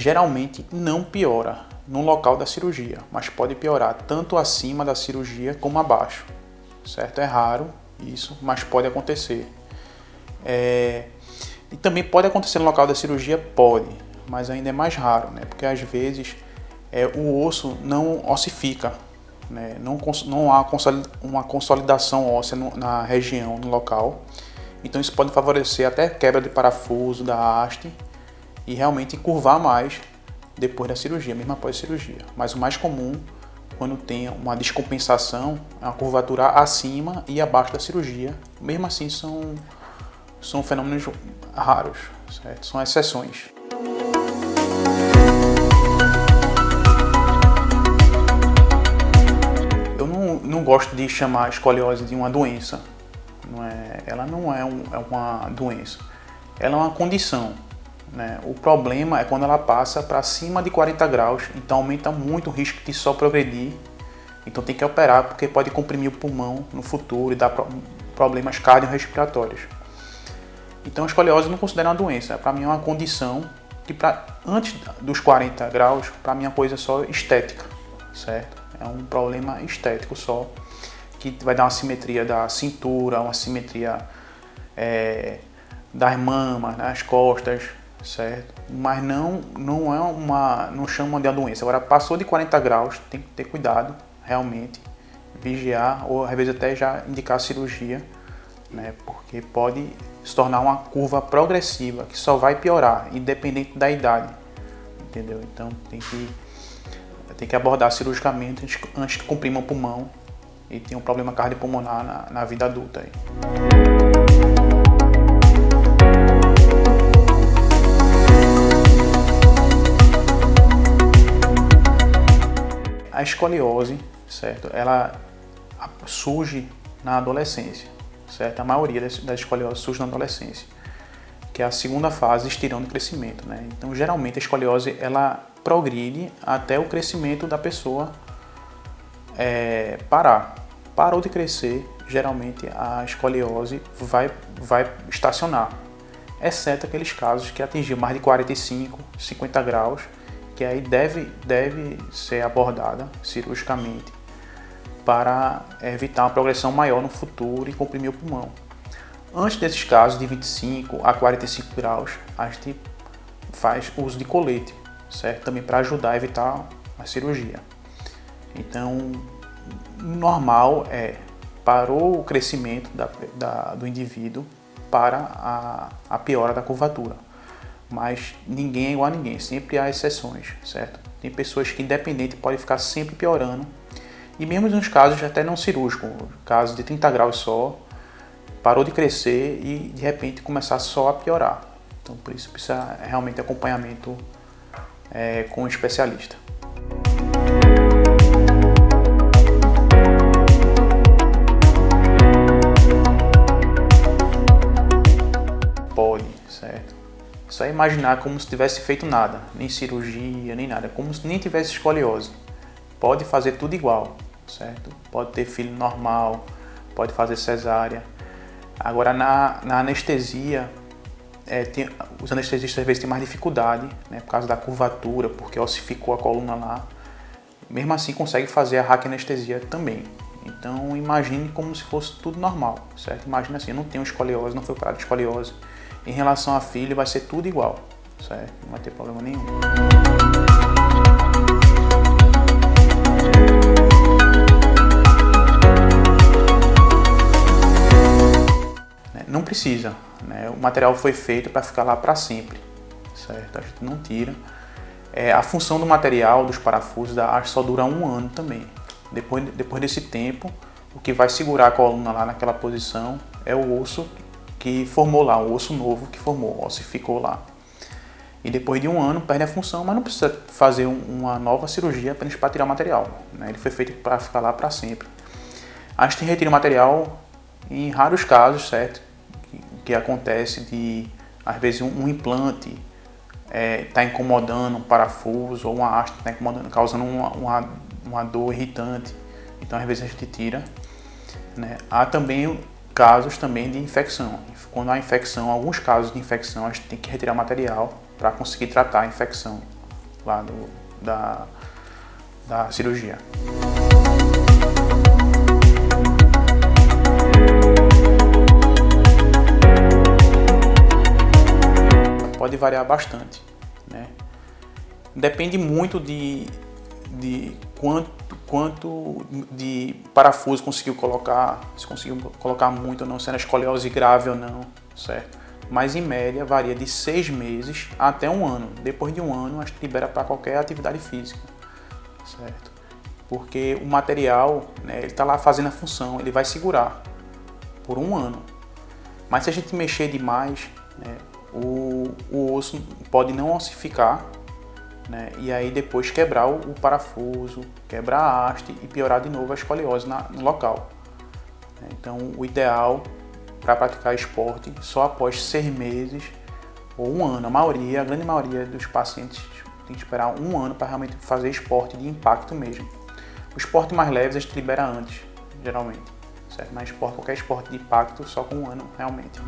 geralmente não piora no local da cirurgia, mas pode piorar tanto acima da cirurgia como abaixo, certo? É raro isso, mas pode acontecer. E também pode acontecer no local da cirurgia, pode, mas ainda é mais raro, né? Porque às vezes o osso não ossifica, né? Não há uma consolidação óssea na região, no local. Então isso pode favorecer até quebra de parafuso da haste e realmente encurvar mais depois da cirurgia, mesmo após a cirurgia. Mas o mais comum, quando tem uma descompensação, é uma curvatura acima e abaixo da cirurgia. Mesmo assim, são fenômenos raros, certo? São exceções. Eu não gosto de chamar a escoliose de uma doença. Ela não é uma doença. Ela é uma condição, né? O problema é quando ela passa para cima de 40 graus, então aumenta muito o risco de só progredir. Então tem que operar, porque pode comprimir o pulmão no futuro e dar problemas cardiorrespiratórios. Então a escoliose eu não considero uma doença, para mim é uma condição que antes dos 40 graus, para mim é uma coisa só estética, certo? É um problema estético só, que vai dar uma simetria da cintura, uma simetria das mamas, das costas, certo? Mas não chamam de uma doença. Agora, passou de 40 graus, tem que ter cuidado, realmente, vigiar, ou às vezes até já indicar cirurgia, né? Porque pode se tornar uma curva progressiva, que só vai piorar, independente da idade, entendeu? Então tem que abordar cirurgicamente antes que comprima o pulmão e tenha um problema cardiopulmonar na vida adulta aí. A escoliose, certo? Ela surge na adolescência, certo? A maioria da escoliose surge na adolescência, que é a segunda fase, estirão de crescimento, né? Então, geralmente a escoliose ela progride até o crescimento da pessoa parar. Parou de crescer, geralmente a escoliose vai estacionar, exceto aqueles casos que atingiram mais de 45, 50 graus, que aí deve ser abordada cirurgicamente para evitar uma progressão maior no futuro e comprimir o pulmão. Antes desses casos de 25 a 45 graus, a gente faz uso de colete, certo? Também para ajudar a evitar a cirurgia. Então, normal parou o crescimento do indivíduo para a piora da curvatura. Mas ninguém é igual a ninguém, sempre há exceções, certo? Tem pessoas que, independente, podem ficar sempre piorando. E mesmo nos casos até não cirúrgicos, casos de 30 graus só, parou de crescer e de repente começar só a piorar. Então por isso precisa realmente acompanhamento com um especialista. Pode, certo? Só imaginar como se tivesse feito nada, nem cirurgia, nem nada, como se nem tivesse escoliose. Pode fazer tudo igual, certo? Pode ter filho normal, pode fazer cesárea. Agora na anestesia, os anestesistas às vezes têm mais dificuldade, né, por causa da curvatura, porque ossificou a coluna lá. Mesmo assim consegue fazer a raquianestesia também. Então imagine como se fosse tudo normal, certo? Imagina assim, eu não tenho escoliose, não foi operado de escoliose. Em relação a filho, vai ser tudo igual, certo? Não vai ter problema nenhum. Não precisa, né? O material foi feito para ficar lá para sempre, certo? A gente não tira. A função do material, dos parafusos da haste só dura 1 ano também. Depois desse tempo, o que vai segurar a coluna lá naquela posição é o osso que formou lá, o osso novo que formou, o osso ficou lá. E depois de 1 ano perde a função, mas não precisa fazer uma nova cirurgia apenas para tirar o material, né? Ele foi feito para ficar lá para sempre. A gente retira o material em raros casos, certo? Que acontece de, às vezes, um implante está incomodando um parafuso, ou uma haste está incomodando, causando uma dor irritante. Então, às vezes, a gente tira, né? Há também casos também de infecção. Quando há infecção, alguns casos de infecção, a gente tem que retirar material para conseguir tratar a infecção, lá da cirurgia. Pode variar bastante, né? Depende muito de quanto de parafuso conseguiu colocar, se conseguiu colocar muito ou não, se era escoliose grave ou não, certo? Mas em média varia de 6 meses até 1 ano. Depois de 1 ano, a gente libera para qualquer atividade física, certo? Porque o material, né, ele está lá fazendo a função, ele vai segurar por 1 ano. Mas se a gente mexer demais, né, o osso pode não ossificar, né, e aí depois quebrar o parafuso, quebrar a haste e piorar de novo a escoliose no local. Então o ideal para praticar esporte só após 6 meses ou 1 ano. A grande maioria dos pacientes tem que esperar 1 ano para realmente fazer esporte de impacto mesmo. O esporte mais leve a gente libera antes, geralmente, certo? Mas qualquer esporte de impacto só com 1 ano realmente.